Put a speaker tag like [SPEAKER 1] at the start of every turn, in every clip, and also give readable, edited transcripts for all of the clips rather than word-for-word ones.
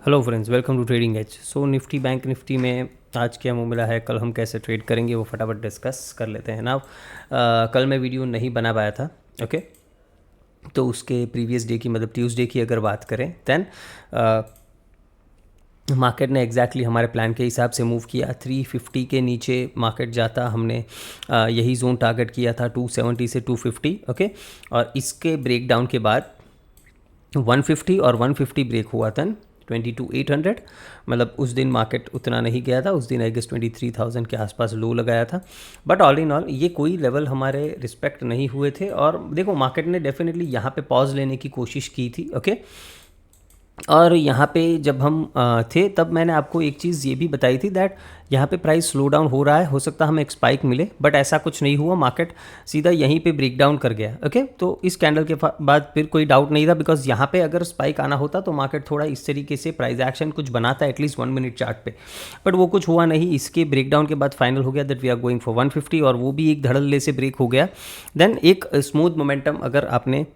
[SPEAKER 1] Hello friends, welcome to trading edge. So Nifty bank Nifty में आज क्या मूव मिला है, कल हम कैसे ट्रेड करेंगे वो फटाफट डिस्कस कर लेते हैं ना। कल मैं वीडियो नहीं बना पाया था। ओके, तो उसके प्रीवियस डे की मतलब ट्यूसडे की अगर बात करें दैन मार्केट ने एग्जैक्टली हमारे प्लान के हिसाब से मूव किया। 350 के नीचे मार्केट जाता, हमने यही जोन टारगेट किया था 270 से 250। ओके, और इसके ब्रेक डाउन के बाद 150 और 150 ब्रेक हुआ था 22,800। मतलब उस दिन मार्केट उतना नहीं गया था, उस दिन आई गेस 23,000 के आसपास लो लगाया था। बट ऑल इन ऑल ये कोई लेवल हमारे रिस्पेक्ट नहीं हुए थे। और देखो मार्केट ने डेफिनेटली यहाँ पे पॉज लेने की कोशिश की थी। ओके, और यहाँ पे जब हम थे तब मैंने आपको एक चीज़ ये भी बताई थी दैट यहाँ पे प्राइस स्लो डाउन हो रहा है, हो सकता है हमें एक स्पाइक मिले, बट ऐसा कुछ नहीं हुआ। मार्केट सीधा यहीं पे ब्रेक डाउन कर गया। ओके, तो इस कैंडल के बाद फिर कोई डाउट नहीं था, बिकॉज यहाँ पे अगर स्पाइक आना होता तो मार्केट थोड़ा इस तरीके से प्राइस एक्शन कुछ बनाता एटलीस्ट 1 मिनट चार्ट पे, बट वो कुछ हुआ नहीं। इसके ब्रेक डाउन के बाद फाइनल हो गया that we are going for 150, और वो भी एक धड़ल्ले से ब्रेक हो गया। देन एक स्मूथ मोमेंटम, अगर आपने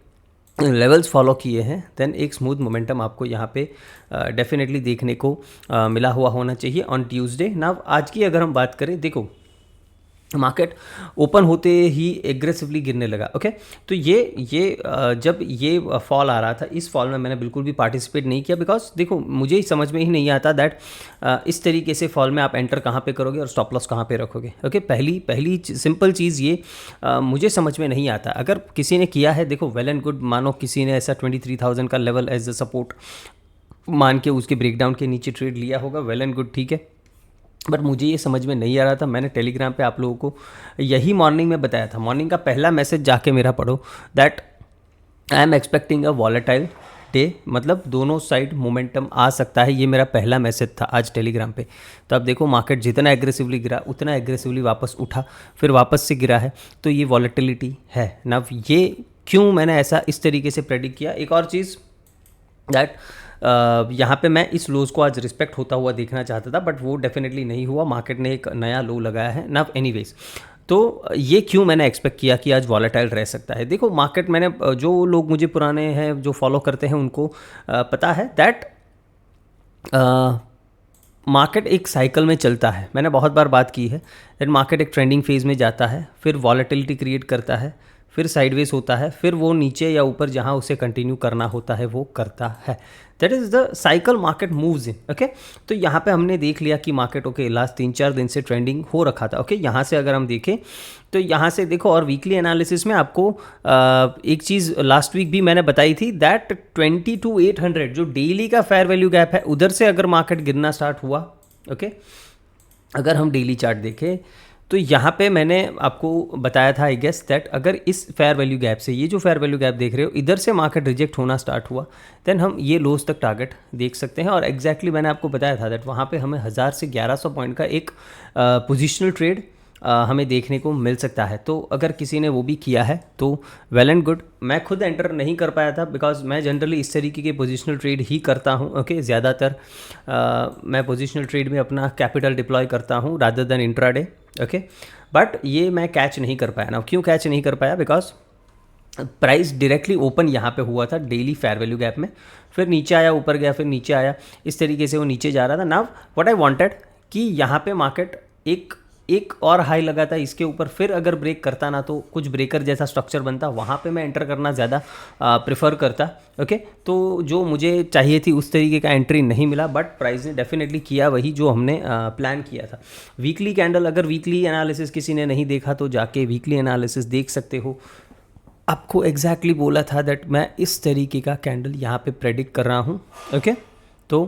[SPEAKER 1] लेवल्स फॉलो किए हैं देन एक स्मूथ मोमेंटम आपको यहाँ पे डेफिनेटली देखने को मिला हुआ होना चाहिए ऑन ट्यूसडे। ना आज की अगर हम बात करें, देखो मार्केट ओपन होते ही एग्रेसिवली गिरने लगा। ओके, तो जब ये फॉल आ रहा था, इस फॉल में मैंने बिल्कुल भी पार्टिसिपेट नहीं किया, बिकॉज देखो मुझे ही समझ में ही नहीं आता दैट इस तरीके से फॉल में आप एंटर कहाँ पे करोगे और स्टॉप लॉस कहाँ पे रखोगे। ओके, पहली सिंपल चीज़ ये मुझे समझ में नहीं आता। अगर किसी ने किया है, देखो वेल एंड गुड, मानो किसी ने ऐसा 23,000 का लेवल एज अ सपोर्ट मान के उसके ब्रेकडाउन के नीचे ट्रेड लिया होगा, वेल एंड गुड, ठीक है। बट मुझे ये समझ में नहीं आ रहा था। मैंने टेलीग्राम पे आप लोगों को यही मॉर्निंग में बताया था। मॉर्निंग का पहला मैसेज जाके मेरा पढ़ो that I am expecting a volatile day, मतलब दोनों साइड मोमेंटम आ सकता है। ये मेरा पहला मैसेज था आज टेलीग्राम पे। तो अब देखो मार्केट जितना एग्रेसिवली गिरा उतना एग्रेसिवली वापस उठा, फिर वापस से गिरा है, तो ये वॉलेटिलिटी है ना। ये क्यों मैंने ऐसा इस तरीके से प्रेडिक्ट किया। एक और चीज़ दैट यहाँ पे मैं इस लोज को आज रिस्पेक्ट होता हुआ देखना चाहता था, बट वो डेफिनेटली नहीं हुआ। मार्केट ने एक नया लो लगाया है ना। एनीवेज, तो ये क्यों मैंने एक्सपेक्ट किया कि आज वॉलेटाइल रह सकता है। देखो मार्केट, मैंने जो लोग मुझे पुराने हैं जो फॉलो करते हैं उनको पता है दैट मार्केट एक साइकिल में चलता है। मैंने बहुत बार बात की है दैट मार्केट एक ट्रेंडिंग फेज में जाता है, फिर वॉलेटिलिटी क्रिएट करता है, फिर साइडवेज होता है, फिर वो नीचे या ऊपर जहाँ उसे कंटिन्यू करना होता है वो करता है। That is the cycle market moves in. Okay, तो यहाँ पे हमने देख लिया कि मार्केट ओके लास्ट 3-4 दिन से ट्रेंडिंग हो रखा था। ओके, यहाँ से अगर हम देखें तो यहाँ से देखो, और वीकली एनालिसिस में आपको एक चीज़ लास्ट वीक भी मैंने बताई थी दैट 22,800 जो डेली का फेयर वैल्यू गैप है, उधर से अगर मार्केट गिरना स्टार्ट हुआ, ओके, अगर हम डेली चार्ट देखें तो यहाँ पे मैंने आपको बताया था आई गेस दैट अगर इस फेयर वैल्यू गैप से, ये जो फेयर वैल्यू गैप देख रहे हो, इधर से मार्केट रिजेक्ट होना स्टार्ट हुआ, देन हम ये लोज तक टारगेट देख सकते हैं। और एग्जैक्टली मैंने आपको बताया था दैट वहाँ पे हमें 1000 से 1100 पॉइंट का एक पोजिशनल ट्रेड हमें देखने को मिल सकता है। तो अगर किसी ने वो भी किया है तो वेल एंड गुड। मैं खुद एंटर नहीं कर पाया था बिकॉज मैं जनरली इस तरीके के पोजिशनल ट्रेड ही करता हूँ। ओके, ज़्यादातर मैं पोजिशनल ट्रेड में अपना कैपिटल डिप्लॉय करता हूँ rather than intraday. Okay, but ये मैं कैच नहीं कर पाया ना। क्यों कैच नहीं कर पाया, बिकॉज प्राइस डायरेक्टली ओपन यहाँ पे हुआ था डेली फेयर वैल्यू गैप में, फिर नीचे आया, ऊपर गया, फिर नीचे आया, इस तरीके से वो नीचे जा रहा था। नाउ व्हाट आई वांटेड कि यहाँ पे मार्केट एक और हाई लगा था इसके ऊपर, फिर अगर ब्रेक करता ना तो कुछ ब्रेकर जैसा स्ट्रक्चर बनता, वहाँ पे मैं एंटर करना ज़्यादा प्रेफर करता। ओके, तो जो मुझे चाहिए थी उस तरीके का एंट्री नहीं मिला, बट प्राइस ने डेफिनेटली किया वही जो हमने प्लान किया था। वीकली कैंडल, अगर वीकली एनालिसिस किसी ने नहीं देखा तो जाके वीकली एनालिसिस देख सकते हो। आपको एग्जैक्टली बोला था दैट मैं इस तरीके का कैंडल यहाँ पे प्रेडिक्ट कर रहा हूँ। ओके, तो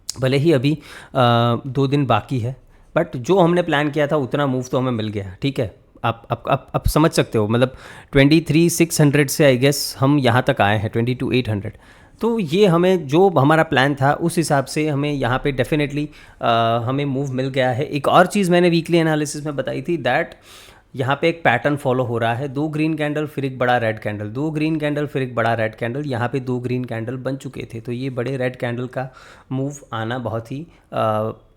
[SPEAKER 1] भले ही अभी 2 दिन बाकी है, बट जो हमने प्लान किया था उतना मूव तो हमें मिल गया। ठीक है, आप समझ सकते हो, मतलब 23,600 से आई गेस हम यहाँ तक आए हैं 22,800। तो ये हमें जो हमारा प्लान था उस हिसाब से हमें यहाँ पे डेफिनेटली हमें मूव मिल गया है। एक और चीज़ मैंने वीकली एनालिसिस में बताई थी दैट यहाँ पे एक पैटर्न फॉलो हो रहा है, 2 ग्रीन कैंडल फिर एक बड़ा रेड कैंडल, 2 ग्रीन कैंडल फिर एक बड़ा रेड कैंडल, यहाँ पे 2 ग्रीन कैंडल बन चुके थे। तो ये बड़े रेड कैंडल का मूव आना बहुत ही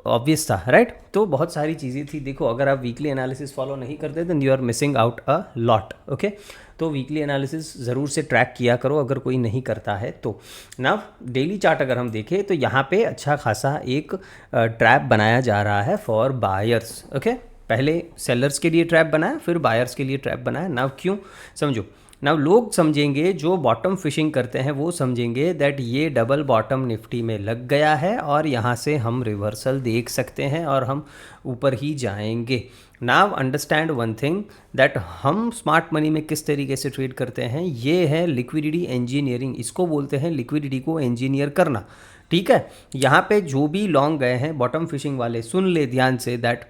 [SPEAKER 1] ऑब्वियस था, राइट। तो बहुत सारी चीज़ें थी। देखो अगर आप वीकली एनालिसिस फॉलो नहीं करते then you are missing out a lot, okay. तो वीकली एनालिसिस ज़रूर से ट्रैक किया करो अगर कोई नहीं करता है तो। ना डेली चार्ट अगर हम देखें तो यहाँ पे अच्छा खासा एक ट्रैप बनाया जा रहा है फॉर बायर्स, ओके। पहले सेलर्स के लिए ट्रैप बनाया, फिर बायर्स के लिए ट्रैप बनाया। नाउ क्यों, समझो। नाउ लोग समझेंगे, जो बॉटम फिशिंग करते हैं वो समझेंगे दैट ये डबल बॉटम निफ्टी में लग गया है और यहाँ से हम रिवर्सल देख सकते हैं और हम ऊपर ही जाएंगे। Now understand one thing that हम स्मार्ट मनी में किस तरीके से ट्रेड करते हैं, ये है लिक्विडिटी इंजीनियरिंग। इसको बोलते हैं लिक्विडिटी को इंजीनियर करना, ठीक है। यहाँ पे जो भी लॉन्ग गए हैं बॉटम फिशिंग वाले, सुन ले ध्यान से दैट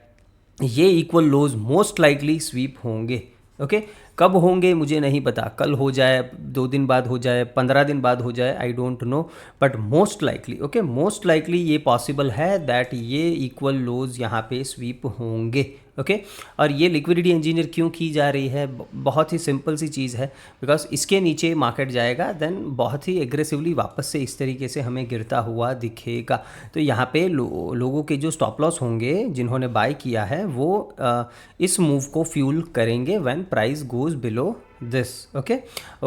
[SPEAKER 1] ये इक्वल लोज मोस्ट लाइकली स्वीप होंगे, ओके। कब होंगे मुझे नहीं पता, कल हो जाए, 2 दिन बाद हो जाए, 15 दिन बाद हो जाए, आई don't no, but most likely, okay, most likely ये पॉसिबल है दैट ये इक्वल लोज यहाँ पे स्वीप होंगे, ओके। और ये लिक्विडिटी इंजीनियर क्यों की जा रही है, बहुत ही सिंपल सी चीज़ है, बिकॉज इसके नीचे मार्केट जाएगा देन बहुत ही एग्रेसिवली वापस से इस तरीके से हमें गिरता हुआ दिखेगा। तो यहाँ पे लोगों के जो स्टॉप लॉस होंगे जिन्होंने बाय किया है वो इस मूव को फ्यूल करेंगे when price goes below this, okay.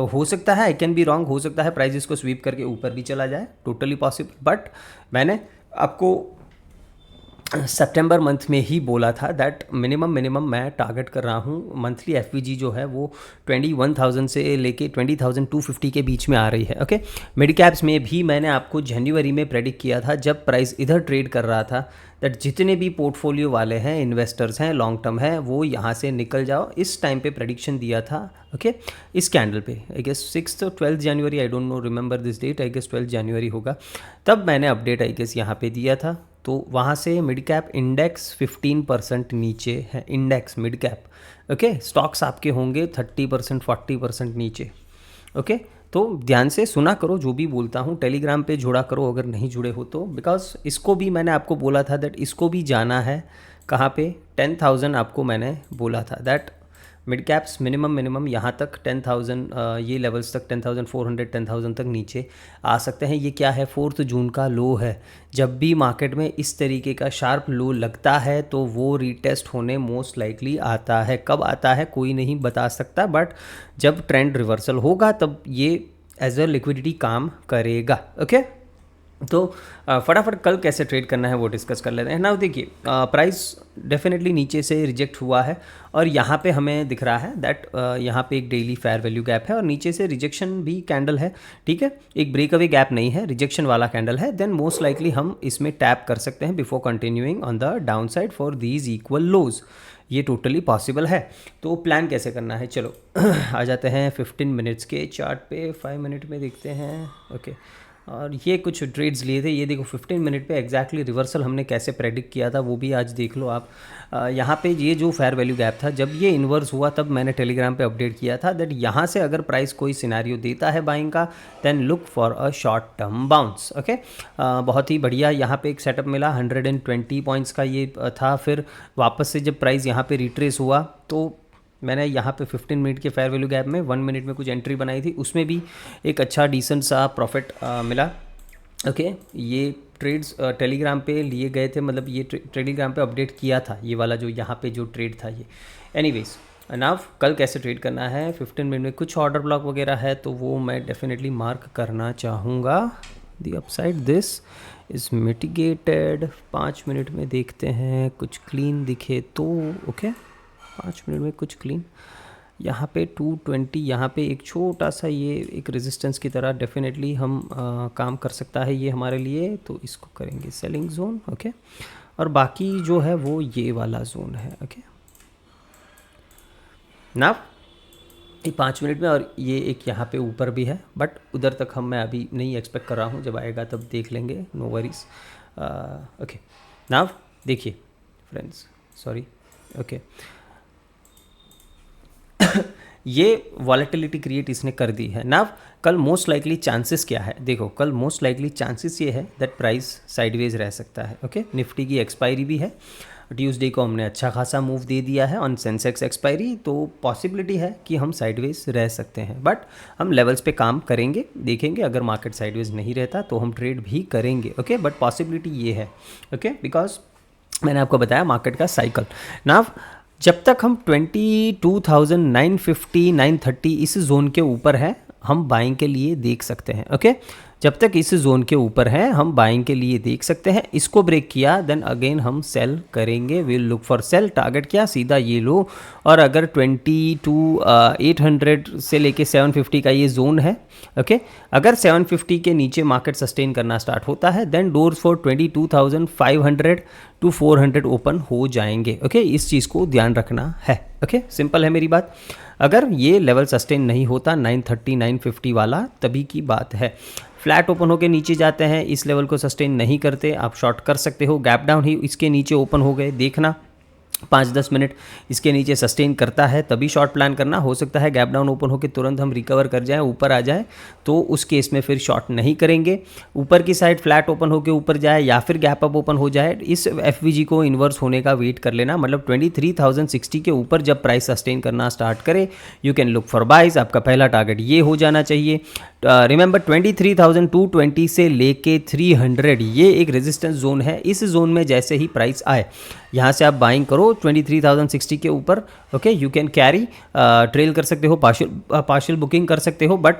[SPEAKER 1] हो सकता है, आई कैन बी रॉन्ग, हो सकता है प्राइस इसको स्वीप करके ऊपर भी चला जाए, टोटली पॉसिबल। बट मैंने आपको सितंबर मंथ में ही बोला था दैट मिनिमम मैं टारगेट कर रहा हूँ। मंथली एफवीजी जो है वो 21,000 से लेके 20,250 के बीच में आ रही है, ओके। मिड कैप्स में भी मैंने आपको जनवरी में प्रेडिक्ट किया था जब प्राइस इधर ट्रेड कर रहा था दैट जितने भी पोर्टफोलियो वाले हैं, इन्वेस्टर्स हैं, लॉन्ग टर्म हैं, वो यहाँ से निकल जाओ। इस टाइम पे प्रेडिक्शन दिया था, ओके। इस कैंडल पे आई गेस 6 और 12 जनवरी, I don't know remember this date, I guess 12 जनवरी होगा, तब मैंने अपडेट आई गेस यहाँ पे दिया था। तो वहाँ से मिड कैप इंडेक्स 15% नीचे है, index mid cap, okay. Stocks आपके होंगे 30% 40% नीचे, ओके। तो ध्यान से सुना करो जो भी बोलता हूँ, टेलीग्राम पे जुड़ा करो अगर नहीं जुड़े हो तो, बिकॉज इसको भी मैंने आपको बोला था दैट इसको भी जाना है कहाँ पे, 10,000 आपको मैंने बोला था दैट मिड कैप्स मिनिमम यहाँ तक 10,000, ये लेवल्स तक 10,400 10,000 तक नीचे आ सकते हैं। ये क्या है, 4 जून का लो है। जब भी मार्केट में इस तरीके का शार्प लो लगता है तो वो रीटेस्ट होने मोस्ट लाइकली आता है। कब आता है कोई नहीं बता सकता, बट जब ट्रेंड रिवर्सल होगा तब ये एज अ लिक्विडिटी काम करेगा, ओके। तो फटाफट कल कैसे ट्रेड करना है वो डिस्कस कर लेते हैं ना। देखिए प्राइस डेफिनेटली नीचे से रिजेक्ट हुआ है और यहाँ पे हमें दिख रहा है दैट यहाँ पे एक डेली फेयर वैल्यू गैप है और नीचे से रिजेक्शन भी कैंडल है, ठीक है। एक ब्रेकअवे गैप नहीं है, रिजेक्शन वाला कैंडल है। देन मोस्ट लाइकली हम इसमें टैप कर सकते हैं before continuing on the down side for these equal laws. ये टोटली पॉसिबल है। तो प्लान कैसे करना है, चलो आ जाते हैं 15 मिनट्स के चार्ट पे, 5 मिनट में देखते हैं, ओके। और ये कुछ ट्रेड्स लिए थे, ये देखो 15 मिनट पे एग्जैक्टली रिवर्सल हमने कैसे प्रेडिक्ट किया था वो भी आज देख लो आप। यहाँ पे ये जो फेयर वैल्यू गैप था, जब ये इन्वर्स हुआ तब मैंने टेलीग्राम पे अपडेट किया था दैट यहाँ से अगर प्राइस कोई सिनारियो देता है बाइंग का then look for a short term bounce, okay. बहुत ही बढ़िया यहाँ पे एक सेटअप मिला, 120 पॉइंट्स का ये था। फिर वापस से जब प्राइस यहाँ पे रिट्रेस हुआ तो मैंने यहाँ पे 15 मिनट के फेयर वैल्यू गैप में 1 मिनट में कुछ एंट्री बनाई थी, उसमें भी एक अच्छा डिसेंट सा प्रॉफिट मिला, ओके। ये ट्रेड्स टेलीग्राम पे लिए गए थे, मतलब ये टेलीग्राम पे अपडेट किया था ये वाला जो यहाँ पे जो ट्रेड था ये। एनीवेज नाउ कल कैसे ट्रेड करना है, 15 मिनट में कुछ ऑर्डर ब्लॉक वगैरह है तो वो मैं डेफिनेटली मार्क करना चाहूँगा। दी upside this is mitigated. 5 minute में देखते हैं कुछ क्लीन दिखे तो, ओके। 5 मिनट में कुछ क्लीन, यहाँ पे 220, यहाँ पे एक छोटा सा ये एक रेजिस्टेंस की तरह डेफिनेटली हम काम कर सकता है ये हमारे लिए, तो इसको करेंगे सेलिंग जोन, ओके। और बाकी जो है वो ये वाला जोन है, ओके ना। ये 5 मिनट में, और ये एक यहाँ पे ऊपर भी है बट उधर तक मैं अभी नहीं एक्सपेक्ट कर रहा हूँ, जब आएगा तब देख लेंगे, नो वरीज, ओके। नाउ देखिए फ्रेंड्स, सॉरी, ओके। ये वॉलेटिलिटी क्रिएट इसने कर दी है ना। कल मोस्ट लाइकली चांसेस क्या है, देखो कल मोस्ट लाइकली चांसेस ये है दैट प्राइस साइडवेज रह सकता है, ओके। निफ्टी की एक्सपायरी भी है, ट्यूसडे को हमने अच्छा खासा मूव दे दिया है ऑन सेंसेक्स एक्सपायरी, तो पॉसिबिलिटी है कि हम साइडवेज रह सकते हैं, बट हम लेवल्स पे काम करेंगे, देखेंगे। अगर मार्केट साइडवेज नहीं रहता तो हम ट्रेड भी करेंगे, ओके। बट पॉसिबिलिटी ये है, ओके, बिकॉज मैंने आपको बताया मार्केट का साइकिल ना। जब तक हम 22,950 930 इस जोन के ऊपर है हम बाइंग के लिए देख सकते हैं। ओके, जब तक इस जोन के ऊपर है हम बाइंग के लिए देख सकते हैं। इसको ब्रेक किया देन अगेन हम सेल करेंगे, will look for sale. Target क्या, सीधा ये लो। और अगर 22,800 से लेके 750 का ये जोन है। ओके, अगर 750 के नीचे मार्केट सस्टेन करना स्टार्ट होता है then doors for 22,500 to 400 open हो जाएंगे। ओके, इस चीज़ को ध्यान रखना है। ओके, सिंपल है मेरी बात। अगर ये लेवल सस्टेन नहीं होता 930 950 वाला, तभी की बात है। फ्लैट ओपन होकर नीचे जाते हैं, इस लेवल को सस्टेन नहीं करते, आप शॉर्ट कर सकते हो। गैप डाउन ही इसके नीचे ओपन हो गए, देखना 5-10 मिनट इसके नीचे सस्टेन करता है तभी शॉर्ट प्लान करना। हो सकता है गैप डाउन ओपन होकर तुरंत हम रिकवर कर जाएं, ऊपर आ जाए, तो उस केस में फिर शॉर्ट नहीं करेंगे। ऊपर की साइड फ्लैट ओपन होकर ऊपर जाए या फिर गैप अप ओपन हो जाए, इस एफवीजी को इन्वर्स होने का वेट कर लेना। मतलब 23,060 के ऊपर जब प्राइस सस्टेन करना स्टार्ट करे you can look for buys. आपका पहला टारगेट ये हो जाना चाहिए। रिमेंबर 23,220 से लेके 300 ये एक रेजिस्टेंस जोन है। इस जोन में जैसे ही प्राइस आए यहाँ से आप बाइंग करो 23,060 के ऊपर। Okay, you can carry, trail कर सकते हो, पार्शियल बुकिंग कर सकते हो, बट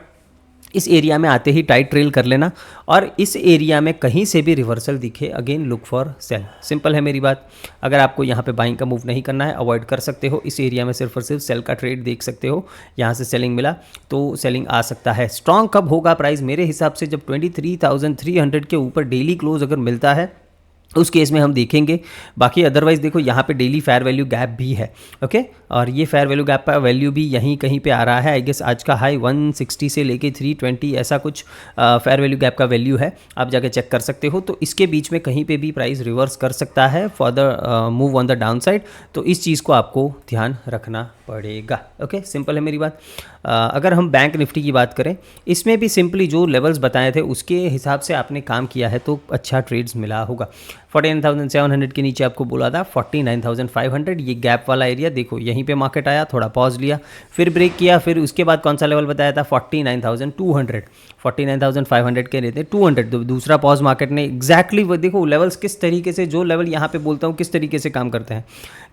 [SPEAKER 1] इस एरिया में आते ही टाइट ट्रेल कर लेना। और इस एरिया में कहीं से भी रिवर्सल दिखे again look for sale. Simple है मेरी बात। अगर आपको यहाँ पे बाइंग का मूव नहीं करना है अवॉइड कर सकते हो। इस एरिया में सिर्फ और सिर्फ सेल का ट्रेड देख सकते हो। यहाँ से सेलिंग मिला तो सेलिंग आ सकता है। स्ट्रॉन्ग कब होगा प्राइस, मेरे हिसाब से जब 23,300 के ऊपर डेली क्लोज अगर मिलता है उस केस में हम देखेंगे। बाकी अदरवाइज देखो यहाँ पे डेली फेयर वैल्यू गैप भी है। ओके, और ये फेयर वैल्यू गैप का वैल्यू भी यहीं कहीं पे आ रहा है। आई गेस आज का हाई 160 से लेके 320 ऐसा कुछ फेयर वैल्यू गैप का वैल्यू है, आप जाके चेक कर सकते हो। तो इसके बीच में कहीं पे भी प्राइस रिवर्स कर सकता है for the move on the down side, तो इस चीज़ को आपको ध्यान रखना पड़ेगा। ओके, सिंपल है मेरी बात। अगर हम बैंक निफ्टी की बात करें, इसमें भी सिंपली जो लेवल्स बताए थे उसके हिसाब से आपने काम किया है तो अच्छा ट्रेड्स मिला होगा। 49,700 के नीचे आपको बोला था 49,500, ये गैप वाला एरिया देखो, यहीं पे मार्केट आया, थोड़ा पॉज लिया, फिर ब्रेक किया, फिर उसके बाद कौन सा लेवल बताया था 49,200, 49,500 के रहते 200, दूसरा पॉज मार्केट ने एग्जैक्टली वो देखो लेवल्स किस तरीके से, जो लेवल यहाँ पे बोलता हूँ किस तरीके से काम करते हैं।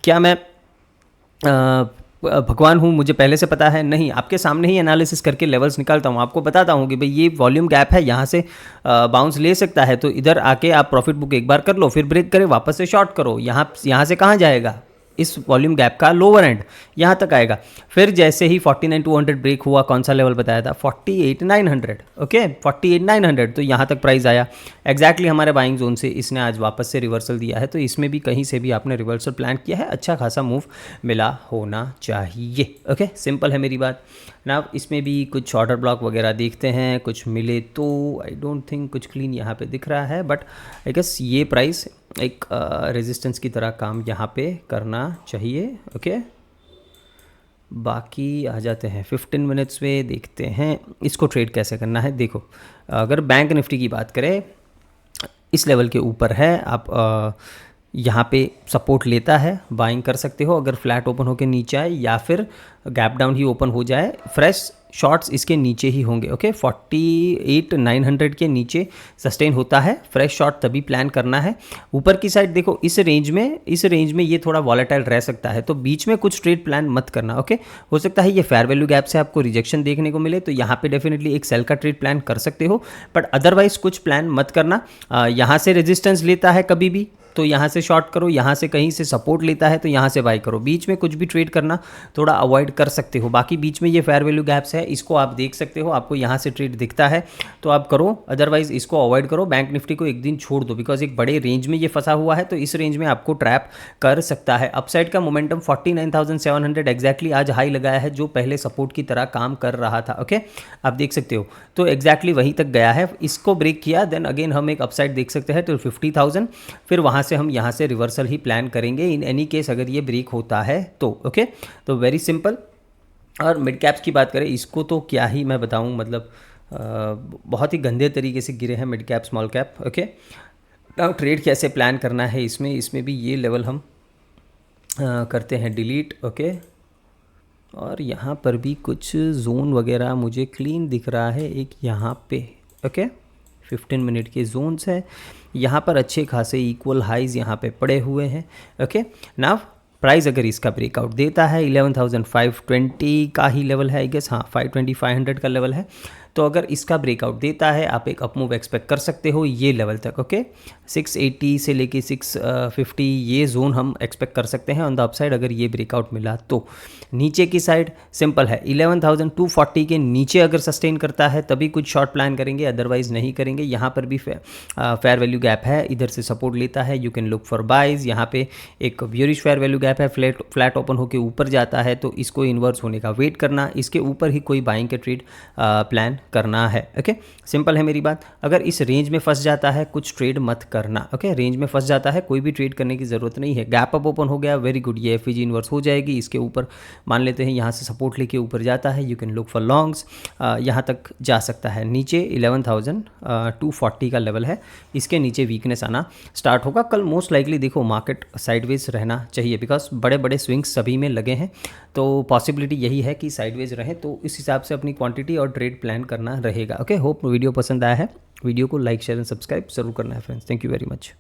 [SPEAKER 1] क्या मैं भगवान हूँ, मुझे पहले से पता है? नहीं, आपके सामने ही एनालिसिस करके लेवल्स निकालता हूँ, आपको बताता हूँ कि भाई ये वॉल्यूम गैप है, यहाँ से बाउंस ले सकता है, तो इधर आके आप प्रॉफिट बुक एक बार कर लो, फिर ब्रेक करे वापस से शॉर्ट करो। यहाँ से कहाँ जाएगा, इस वॉल्यूम गैप का लोअर एंड यहाँ तक आएगा। फिर जैसे ही 49,200 ब्रेक हुआ, कौन सा लेवल बताया था 48,900, ओके 48,900, तो यहाँ तक प्राइस आया एग्जैक्टली हमारे बाइंग जोन से। इसने आज वापस से रिवर्सल दिया है, तो इसमें भी कहीं से भी आपने रिवर्सल प्लान किया है, अच्छा खासा मूव मिला होना चाहिए। ओके, सिंपल है मेरी बात ना। इसमें भी कुछ ऑर्डर ब्लॉक वगैरह देखते हैं, कुछ मिले तो आई डोंट थिंक कुछ क्लीन यहाँ पे दिख रहा है, बट आई गेस ये प्राइस एक रेजिस्टेंस की तरह काम यहाँ पे करना चाहिए। ओके, बाकी आ जाते हैं 15 मिनट्स में, देखते हैं इसको ट्रेड कैसे करना है। देखो, अगर बैंक निफ्टी की बात करें, इस लेवल के ऊपर है, आप यहाँ पे सपोर्ट लेता है, बाइंग कर सकते हो। अगर फ्लैट ओपन होकर नीचे आए या फिर गैप डाउन ही ओपन हो जाए, फ्रेश शॉर्ट्स इसके नीचे ही होंगे। ओके, 48,900 के नीचे सस्टेन होता है, फ्रेश शॉर्ट तभी प्लान करना है। ऊपर की साइड देखो, इस रेंज में ये थोड़ा वॉलेटाइल रह सकता है, तो बीच में कुछ ट्रेड प्लान मत करना। ओके, हो सकता है ये फेयर वैल्यू गैप से आपको रिजेक्शन देखने को मिले, तो यहाँ पे डेफिनेटली एक सेल का ट्रेड प्लान कर सकते हो, बट अदरवाइज कुछ प्लान मत करना। यहाँ से रेजिस्टेंस लेता है कभी भी तो यहाँ से शॉर्ट करो, यहाँ से कहीं से सपोर्ट लेता है तो यहाँ से बाई करो। बीच में कुछ भी ट्रेड करना थोड़ा अवॉइड कर सकते हो। बाकी बीच में ये फेयर वैल्यू गैप्स है, इसको आप देख सकते हो, आपको यहाँ से ट्रेड दिखता है तो आप करो, अदरवाइज इसको अवॉइड करो। बैंक निफ्टी को एक दिन छोड़ दो, बिकॉज एक बड़े रेंज में ये फंसा हुआ है, तो इस रेंज में आपको ट्रैप कर सकता है। अपसाइड का मोमेंटम 49,700 एग्जैक्टली आज हाई लगाया है, जो पहले सपोर्ट की तरह काम कर रहा था। ओके, आप देख सकते हो, तो एग्जैक्टली वहीं तक गया है, इसको ब्रेक किया, देन अगेन हम एक अपसाइड देख सकते हैं तो 50,000, फिर वहाँ से हम यहाँ से रिवर्सल ही प्लान करेंगे इन एनी केस अगर ये ब्रेक होता है तो। ओके, तो वेरी सिंपल। और मिड कैप्स की बात करें, इसको तो क्या ही मैं बताऊं, मतलब बहुत ही गंदे तरीके से गिरे हैं mid cap small cap. Okay, now trade कैसे प्लान करना है इसमें भी ये लेवल हम करते हैं डिलीट। ओके, और यहाँ पर भी कुछ जोन वगैरह मुझे क्लीन दिख रहा है एक यहाँ पे। ओके, 15 मिनट के जोन्स हैं, यहाँ पर अच्छे खासे इक्वल हाइज यहाँ पे पड़े हुए हैं। ओके, नाउ प्राइस अगर इसका ब्रेकआउट देता है 11,520 का ही लेवल है आई गेस, हाँ 520 500 का लेवल है, तो अगर इसका ब्रेकआउट देता है आप एक अप मूव एक्सपेक्ट कर सकते हो ये लेवल तक। ओके, 680 से लेके 650 ये जोन हम एक्सपेक्ट कर सकते हैं ऑन द अपसाइड अगर ये ब्रेकआउट मिला तो। नीचे की साइड सिंपल है, 11,240 के नीचे अगर सस्टेन करता है तभी कुछ शॉर्ट प्लान करेंगे, अदरवाइज नहीं करेंगे। यहाँ पर भी फेयर वैल्यू गैप है, इधर से सपोर्ट लेता है, you can look for buys. यहाँ पे एक ब्यूरिश फेयर वैल्यू गैप है, फ्लैट ओपन होकर ऊपर जाता है तो इसको इन्वर्स होने का वेट करना, इसके ऊपर ही कोई बाइंग के ट्रेड प्लान करना है। ओके, सिंपल है मेरी बात। अगर इस रेंज में फंस जाता है कुछ ट्रेड मत करना। ओके, रेंज में फंस जाता है कोई भी ट्रेड करने की ज़रूरत नहीं है। गैप अप ओपन हो गया, वेरी गुड, ये एफईजी इन्वर्स हो जाएगी, इसके ऊपर मान लेते हैं यहाँ से सपोर्ट लेके ऊपर जाता है, you can look for longs, यहाँ तक जा सकता है। नीचे 11,240 का लेवल है, इसके नीचे वीकनेस आना स्टार्ट होगा। कल मोस्ट लाइकली देखो मार्केट साइडवेज रहना चाहिए बिकॉज बड़े बड़े स्विंग्स सभी में लगे हैं, तो पॉसिबिलिटी यही है कि साइडवेज रहे, तो इस हिसाब से अपनी क्वांटिटी और ट्रेड प्लान करना रहेगा। ओके, होप वीडियो पसंद आया है, वीडियो को लाइक शेयर एंड सब्सक्राइब जरूर करना है friends. Thank you very much.